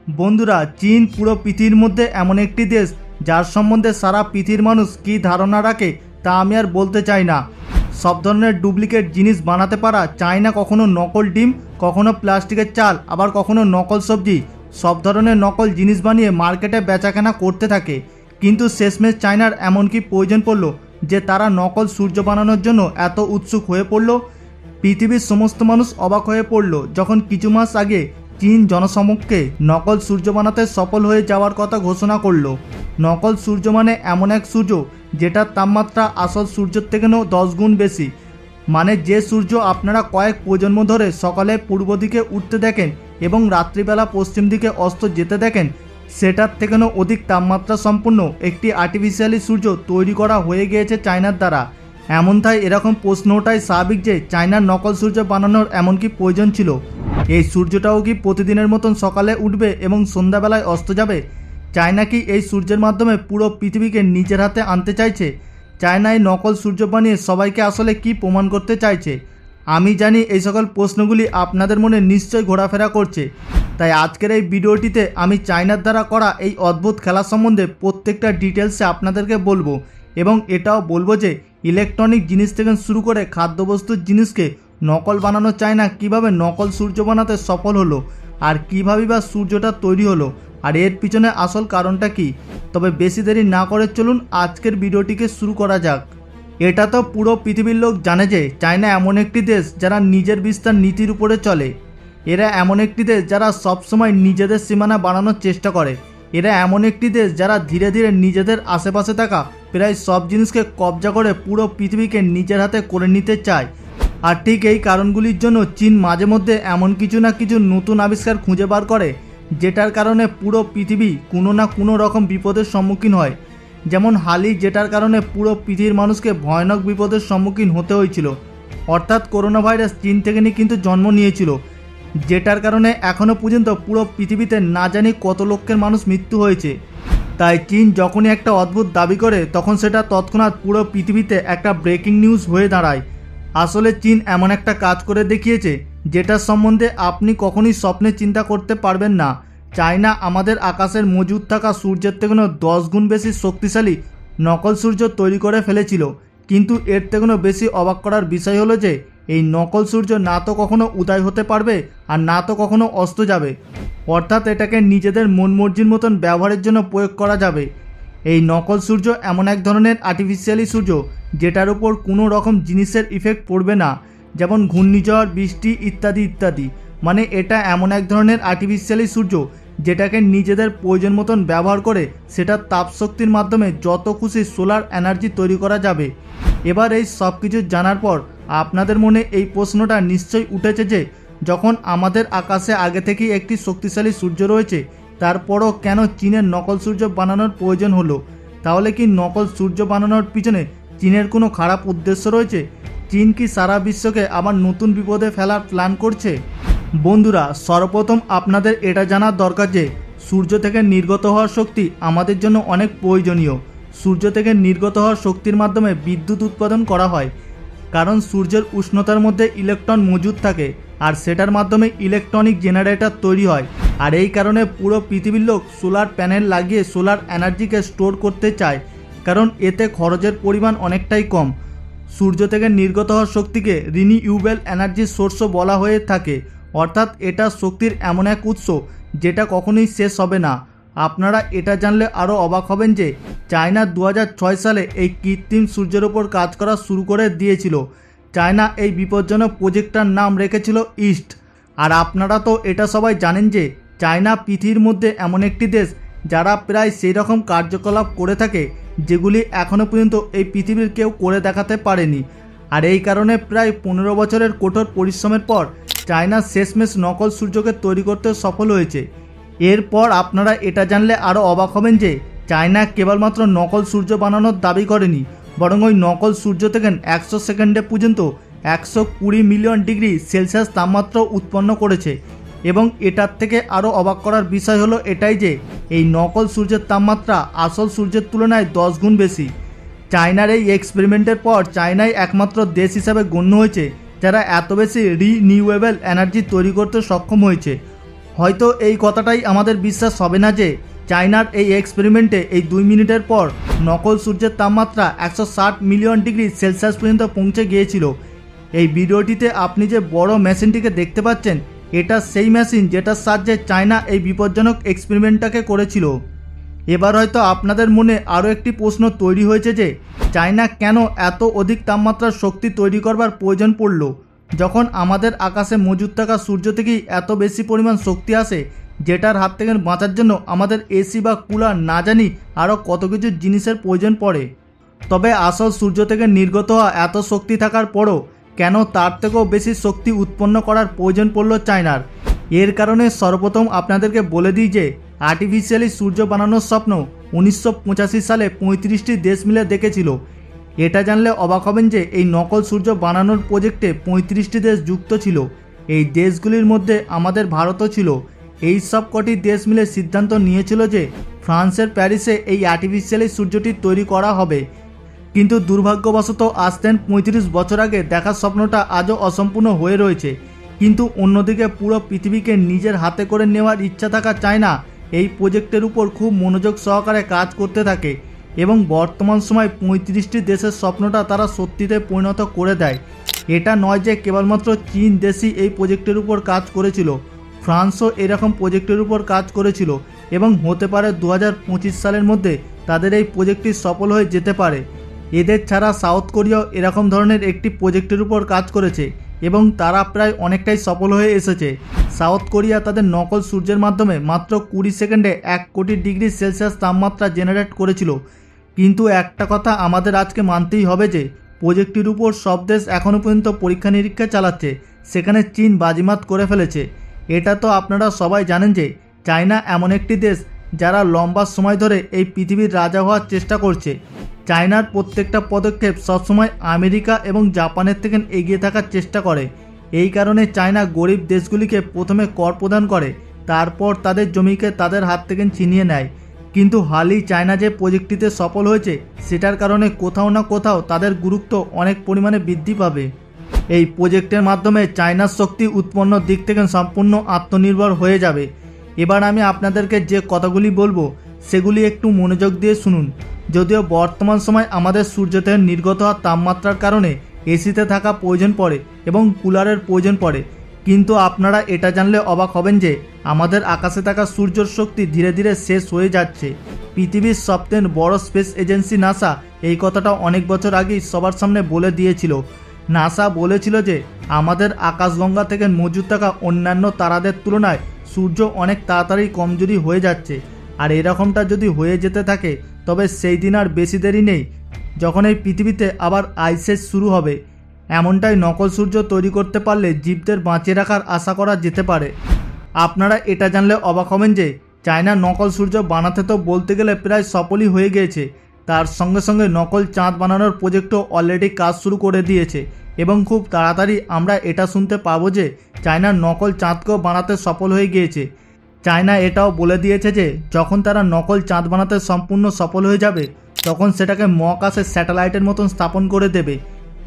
বন্ধুরা, চীন পুরো পৃথিবীর মধ্যে এমন একটি দেশ যার সম্বন্ধে সারা পৃথিবীর মানুষ কী ধারণা রাখে তা আমি আর বলতে চাই না। সব ধরনের ডুপ্লিকেট জিনিস বানাতে পারা চায়না কখনো নকল ডিম, কখনো প্লাস্টিকের চাল, আবার কখনো নকল সবজি, সব ধরনের নকল জিনিস বানিয়ে মার্কেটে বেচাকেনা করতে থাকে। কিন্তু শেষমেশ চায়নার এমন কি প্রয়োজন পড়লো যে তারা নকল সূর্য বানানোর জন্য এত উৎসুক হয়ে পড়ল? পৃথিবীর সমস্ত মানুষ অবাক হয়ে পড়ল যখন কিছু মাস আগে চীন জনসমক্ষে নকল সূর্য বানাতে সফল হয়ে যাওয়ার কথা ঘোষণা করলো। নকল সূর্য মানে এমন এক সূর্য যেটার তাপমাত্রা আসল সূর্যের থেকেও 10 গুণ বেশি। মানে যে সূর্য আপনারা কয়েক প্রজন্ম ধরে সকালে পূর্ব দিকে উঠতে দেখেন এবং রাত্রিবেলা পশ্চিম দিকে অস্ত যেতে দেখেন, সেটার থেকেও অধিক তাপমাত্রা সম্পন্ন একটি আর্টিফিশিয়ালি সূর্য তৈরি করা হয়ে গিয়েছে চায়নার দ্বারা। এমনটাই এরকম প্রশ্ন ওঠাই স্বাভাবিক যে চায়নার নকল সূর্য বানানোর এমন কি প্রয়োজন ছিল? এই সূর্যটাও কি প্রতিদিনের মতন সকালে উঠবে এবং সন্ধ্যাবেলায় অস্ত যাবে? চায়না কি এই সূর্যের মাধ্যমে পুরো পৃথিবীকে নিজের হাতে আনতে চাইছে? চায়না এই নকল সূর্য বানিয়ে সবাইকে আসলে কি প্রমাণ করতে চাইছে? আমি জানি এই সকল প্রশ্নগুলি আপনাদের মনে নিশ্চয়ই ঘোরাফেরা করছে। তাই আজকের এই ভিডিওটিতে আমি চায়নার দ্বারা করা এই অদ্ভুত খেলা সম্বন্ধে প্রত্যেকটা ডিটেলসে আপনাদেরকে বলবো, এবং এটাও বলবো যে ইলেকট্রনিক জিনিস থেকে শুরু করে খাদ্যবস্তুর জিনিসকে নকল বানানো চায়না কিভাবে নকল সূর্য বানাতে সফল হলো, আর কীভাবে বা সূর্যটা তৈরি হলো, আর এর পিছনে আসল কারণটা কি। তবে বেশি দেরি না করে চলুন আজকের ভিডিওটিকে শুরু করা যাক। এটা তো পুরো পৃথিবীর লোক জানে যে চায়না এমন একটি দেশ যারা নিজের বিস্তার নীতির উপরে চলে। এরা এমন একটি দেশ যারা সবসময় নিজেদের সীমানা বাড়ানোর চেষ্টা করে। এরা এমন একটি দেশ যারা ধীরে ধীরে নিজেদের আশেপাশে থাকা প্রায় সব জিনিসকে কবজা করে পুরো পৃথিবীকে নিজের হাতে করে নিতে চায়। আর ঠিক এই কারণগুলির জন্য চীন মাঝে মধ্যে এমন কিছু না কিছু নতুন আবিষ্কার খুঁজে বার করে যেটার কারণে পুরো পৃথিবী কোনো না কোনো রকম বিপদের সম্মুখীন হয়। যেমন হালই যেটার কারণে পুরো পৃথিবীর মানুষকে ভয়ানক বিপদের সম্মুখীন হতে হয়েছিল, অর্থাৎ করোনা ভাইরাস চীন থেকে নিয়ে কিন্তু জন্ম নিয়েছিল, যেটার কারণে এখনও পর্যন্ত পুরো পৃথিবীতে না জানি কত লক্ষের মানুষ মৃত্যু হয়েছে। তাই চীন যখনই একটা অদ্ভুত দাবি করে তখন সেটা তৎক্ষণাৎ পুরো পৃথিবীতে একটা ব্রেকিং নিউজ হয়ে দাঁড়ায়। আসলে চীন এমন একটা কাজ করে দেখিয়েছে যেটার সম্বন্ধে আপনি কখনোই স্বপ্নে চিন্তা করতে পারবেন না। চায়না আমাদের আকাশের মজুদ থাকা সূর্যের থেকেও 10 গুণ বেশি শক্তিশালী নকল সূর্য তৈরি করে ফেলেছিল। কিন্তু এর থেকেও বেশি অবাক করার বিষয় হলো যে এই নকল সূর্য না তো কখনো উদয় হতে পারবে আর না তো কখনো অস্ত যাবে, অর্থাৎ এটাকে নিজেদের মন মর্জির মতন ব্যবহারের জন্য প্রয়োগ করা যাবে। এই নকল সূর্য এমন এক ধরনের আর্টিফিশিয়ালি সূর্য যেটার উপর কোনো রকম জিনিসের ইফেক্ট পড়বে না, যেমন ঘূর্ণিঝড়, বৃষ্টি ইত্যাদি ইত্যাদি। মানে এটা এমন এক ধরনের আর্টিফিশিয়ালি সূর্য যেটাকে নিজেদের প্রয়োজন মতন ব্যবহার করে সেটার তাপশক্তির মাধ্যমে যত খুশি সোলার এনার্জি তৈরি করা যাবে। এবার এই সব কিছু জানার পর আপনাদের মনে এই প্রশ্নটা নিশ্চয়ই উঠেছে যে যখন আমাদের আকাশে আগে থেকেই একটি শক্তিশালী সূর্য রয়েছে তারপরও কেন চীনের নকল সূর্য বানানোর প্রয়োজন হলো? তাহলে কি নকল সূর্য বানানোর পিছনে চীনের কোনো খারাপ উদ্দেশ্য রয়েছে? চীন কি সারা বিশ্বকে আবার নতুন বিপদে ফেলার প্ল্যান করছে? বন্ধুরা, সর্বপ্রথম আপনাদের এটা জানার দরকার যে সূর্য থেকে নির্গত হওয়ার শক্তি আমাদের জন্য অনেক প্রয়োজনীয়। সূর্য থেকে নির্গত হওয়ার শক্তির মাধ্যমে বিদ্যুৎ উৎপাদন করা হয়, কারণ সূর্যের উষ্ণতার মধ্যে ইলেকট্রন মজুদ থাকে আর সেটার মাধ্যমে ইলেকট্রনিক জেনারেটর তৈরি হয়। আর এই কারণে পুরো পৃথিবীর লোক সোলার প্যানেল লাগিয়ে সোলার এনার্জিকে স্টোর করতে চায়, কারণ এতে খরচের পরিমাণ অনেকটাই কম। সূর্য থেকে নির্গত হওয়ার শক্তিকে রিনিউয়েবল এনার্জি সোর্সও বলা হয়ে থাকে, অর্থাৎ এটা শক্তির এমন এক উৎস যেটা কখনোই শেষ হবে না। আপনারা এটা জানলে আরও অবাক হবেন যে চায়না 2006 সালে এই কৃত্রিম সূর্যের ওপর কাজ করা শুরু করে দিয়েছিল। চায়না এই বিপজ্জনক প্রজেক্টটার নাম রেখেছিল ইস্ট। আর আপনারা তো এটা সবাই জানেন যে চায়না পৃথিবীর মধ্যে এমন একটি দেশ যারা প্রায় সেই রকম কার্যকলাপ করে থাকে যেগুলি এখনও পর্যন্ত এই পৃথিবীর কেউ করে দেখাতে পারেনি। আর এই কারণে প্রায় 15 বছরের কঠোর পরিশ্রমের পর চায়না শেষমেশ নকল সূর্যকে তৈরি করতে সফল হয়েছে। এরপর আপনারা এটা জানলে আরও অবাক হবেন যে চায়না কেবলমাত্র নকল সূর্য বানানোর দাবি করেনি, বরং ওই নকল সূর্য থেকে 100 সেকেন্ডে পর্যন্ত 120 মিলিয়ন ডিগ্রি সেলসিয়াস তাপমাত্রা উৎপন্ন করেছে। এবং এটার থেকে আরও অবাক করার বিষয় হলো এটাই যে এই নকল সূর্যের তাপমাত্রা আসল সূর্যের তুলনায় 10 গুণ বেশি। চায়নার এই এক্সপেরিমেন্টের পর চায়নাই একমাত্র দেশ হিসাবে গণ্য হয়েছে যারা এত বেশি রিনিউয়েবল এনার্জি তৈরি করতে সক্ষম হয়েছে। হয়তো এই কথাটাই আমাদের বিশ্বাস হবে না যে চায়নার এই এক্সপেরিমেন্টে এই 2 মিনিটের পর নকল সূর্যের তাপমাত্রা 160 মিলিয়ন ডিগ্রি সেলসিয়াস পর্যন্ত পৌঁছে গিয়েছিল। এই ভিডিওটিতে আপনি যে বড় মেশিনটিকে দেখতে পাচ্ছেন, এটা সেই মেশিন যেটার সাহায্যে চায়না এই বিপজ্জনক এক্সপেরিমেন্টটাকে করেছিল। এবার হয়তো আপনাদের মনে আরও একটি প্রশ্ন তৈরি হয়েছে যে চায়না কেন এত অধিক তাপমাত্রার শক্তি তৈরি করবার প্রয়োজন পড়ল, যখন আমাদের আকাশে মজুদ থাকা সূর্য থেকেই এত বেশি পরিমাণ শক্তি আসে, যেটার হাত থেকে বাঁচার জন্য আমাদের এসি বা কুলার না জানি আরও কত কিছু জিনিসের প্রয়োজন পড়ে। তবে আসল সূর্য থেকে নির্গত হওয়া এত শক্তি থাকার পরও কেন তার থেকেও বেশি শক্তি উৎপন্ন করার প্রয়োজন পড়ল চায়নার? এর কারণে সর্বপ্রথম আপনাদেরকে বলে দিই যে আর্টিফিশিয়ালি সূর্য বানানোর স্বপ্ন 1985 সালে 35টি দেশ মিলে দেখেছিল। এটা জানলে অবাক হবেন যে এই নকল সূর্য বানানোর প্রজেক্টে 35টি দেশ যুক্ত ছিল। এই দেশগুলির মধ্যে আমাদের ভারতও ছিল। এই সব কটি দেশ মিলে সিদ্ধান্ত নিয়েছিল যে ফ্রান্সের প্যারিসে এই আর্টিফিশিয়ালি সূর্যটি তৈরি করা হবে। কিন্তু দুর্ভাগ্যবশত আজ থেকে 35 বছর আগে দেখার স্বপ্নটা আজও অসম্পূর্ণ হয়ে রয়েছে। কিন্তু অন্যদিকে পুরো পৃথিবীকে নিজের হাতে করে নেওয়ার ইচ্ছা থাকা চায়না এই প্রজেক্টের উপর খুব মনোযোগ সহকারে কাজ করতে থাকে এবং বর্তমান সময় 35টি দেশের স্বপ্নটা তারা সত্যিতে পরিণত করে দেয়। এটা নয় যে কেবলমাত্র চীন দেশই এই প্রজেক্টের উপর কাজ করেছিল, ফ্রান্সও এরকম প্রজেক্টের উপর কাজ করেছিল এবং হতে পারে 2025 সালের মধ্যে তাদের এই প্রজেক্টটি সফল হয়ে যেতে পারে। এদের ছাড়া সাউথ কোরিয়াও এরকম ধরনের একটি প্রজেক্টের উপর কাজ করেছে এবং তারা প্রায় অনেকটাই সফল হয়ে এসেছে। সাউথ কোরিয়া তাদের নকল সূর্যের মাধ্যমে মাত্র 20 সেকেন্ডে 1 কোটি ডিগ্রি সেলসিয়াস তাপমাত্রা জেনারেট করেছিল। কিন্তু একটা কথা আমাদের আজকে মানতেই হবে যে প্রজেক্টটির উপর সব দেশ এখনও পর্যন্ত পরীক্ষা নিরীক্ষা চালাচ্ছে, সেখানে চীন বাজিমাত করে ফেলেছে। এটা তো আপনারা সবাই জানেন যে চায়না এমন একটি দেশ যারা লম্বা সময় ধরে এই পৃথিবীর রাজা হওয়ার চেষ্টা করছে। চায়নার প্রত্যেকটা পদক্ষেপ সবসময় আমেরিকা এবং জাপানের থেকে এগিয়ে থাকার চেষ্টা করে। এই কারণে চায়না গরিব দেশগুলিকে প্রথমে কর প্রদান করে, তারপর তাদের জমিকে তাদের হাত থেকে ছিনিয়ে নেয়। কিন্তু হালই চায়না যে প্রজেক্টটিতে সফল হয়েছে সেটার কারণে কোথাও না কোথাও তাদের গুরুত্ব অনেক পরিমাণে বৃদ্ধি পাবে। এই প্রজেক্টের মাধ্যমে চায়নার শক্তি উৎপন্নর দিক থেকে সম্পূর্ণ আত্মনির্ভর হয়ে যাবে। এবার আমি আপনাদেরকে যে কথাগুলি বলবো সেগুলি একটু মনোযোগ দিয়ে শুনুন। যদিও বর্তমান সময় আমাদের সূর্য থেকে নির্গত হওয়া তাপমাত্রার কারণে এসিতে থাকা প্রয়োজন পড়ে এবং কুলারের প্রয়োজন পড়ে, কিন্তু আপনারা এটা জানলে অবাক হবেন যে আমাদের আকাশে থাকা সূর্যের শক্তি ধীরে ধীরে শেষ হয়ে যাচ্ছে। পৃথিবীর সবচেয়ে বড় স্পেস এজেন্সি নাসা এই কথাটা অনেক বছর আগেই সবার সামনে বলে দিয়েছিল। নাসা বলেছিল যে আমাদের আকাশগঙ্গা থেকে মজুদ থাকা অন্যান্য তারাদের তুলনায় সূর্য অনেক তাড়াতাড়ি কমজোরি হয়ে যাচ্ছে, আর এরকমটা যদি হয়ে যেতে থাকে তবে সেই দিন আর বেশি দেরি নেই যখন এই পৃথিবীতে আবার আইসেজ শুরু হবে। এমনটাই নকল সূর্য তৈরি করতে পারলে জীবদের বাঁচিয়ে রাখার আশা করা যেতে পারে। আপনারা এটা জানলে অবাক হবেন যে চায়না নকল সূর্য বানাতে তো বলতে গেলে প্রায় সফলই হয়ে গিয়েছে, তার সঙ্গে সঙ্গে নকল চাঁদ বানানোর প্রজেক্টও অলরেডি কাজ শুরু করে দিয়েছে এবং খুব তাড়াতাড়ি আমরা এটা শুনতে পাবো যে চায়নার নকল চাঁদকেও বানাতে সফল হয়ে গিয়েছে। চায়না এটাও বলে দিয়েছে যে যখন তারা নকল চাঁদ বানাতে সম্পূর্ণ সফল হয়ে যাবে তখন সেটাকে মহাকাশে স্যাটেলাইটের মতন স্থাপন করে দেবে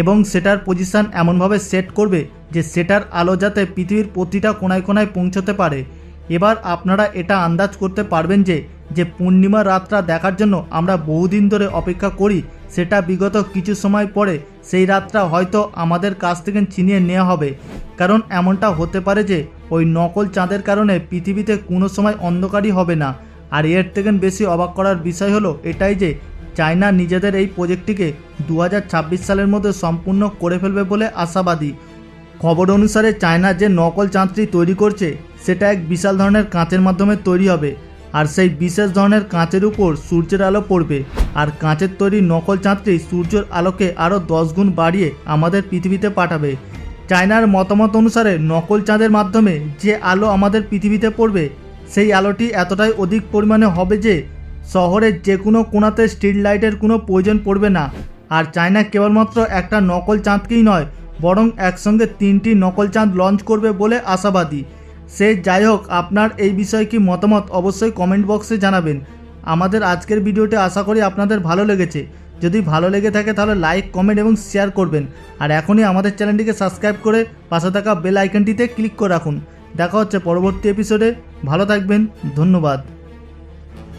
এবং সেটার পজিশন এমনভাবে সেট করবে যে সেটার আলো যাতে পৃথিবীর প্রতিটা কোনায় কোনায় পৌঁছতে পারে। এবার আপনারা এটা আন্দাজ করতে পারবেন যে পূর্ণিমা রাতটা দেখার জন্য আমরা বহুদিন ধরে অপেক্ষা করি, সেটা বিগত কিছু সময় পরে সেই রাতটা হয়তো আমাদের কাছ থেকে ছিনিয়ে নেওয়া হবে। কারণ এমনটা হতে পারে যে ওই নকল চাঁদের কারণে পৃথিবীতে কোনো সময় অন্ধকারই হবে না। আর এর থেকে বেশি অবাক করার বিষয় হলো এটাই যে চায়না নিজেদের এই প্রজেক্টটিকে 2026 সালের মধ্যে সম্পূর্ণ করে ফেলবে বলে আশাবাদী। খবর অনুসারে চায়না যে নকল চাঁদটি তৈরি করছে সেটা এক বিশাল ধরনের কাঁচের মাধ্যমে তৈরি হবে, আর সেই বিশেষ ধরনের কাঁচের উপর সূর্যের আলো পড়বে, আর কাঁচের তৈরি নকল চাঁদটি সূর্যের আলোকে আরও 10 গুণ বাড়িয়ে আমাদের পৃথিবীতে পাঠাবে। চায়নার মতামত অনুসারে নকল চাঁদের মাধ্যমে যে আলো আমাদের পৃথিবীতে পড়বে সেই আলোটি এতটাই অধিক পরিমাণে হবে যে শহরের যে কোনো কোণাতে স্ট্রিট লাইটের কোনো প্রয়োজন পড়বে না। আর চায়না কেবলমাত্র একটা নকল চাঁদকেই নয় বরং একসঙ্গে 3টি নকল চাঁদ লঞ্চ করবে বলে আশাবাদী। সে যাই হোক, আপনার এই বিষয়ে কি মতামত অবশ্যই কমেন্ট বক্সে জানাবেন। আমাদের আজকের ভিডিওটি আশা করি আপনাদের ভালো লেগেছে। যদি ভালো লেগে থাকে তাহলে লাইক, কমেন্ট এবং শেয়ার করবেন। আর এখনই আমাদের চ্যানেলটিকে সাবস্ক্রাইব করে পাশে থাকা বেল আইকনটিতে ক্লিক করে রাখুন দেখা হচ্ছে পরবর্তী এপিসোডে। ভালো থাকবেন, ধন্যবাদ।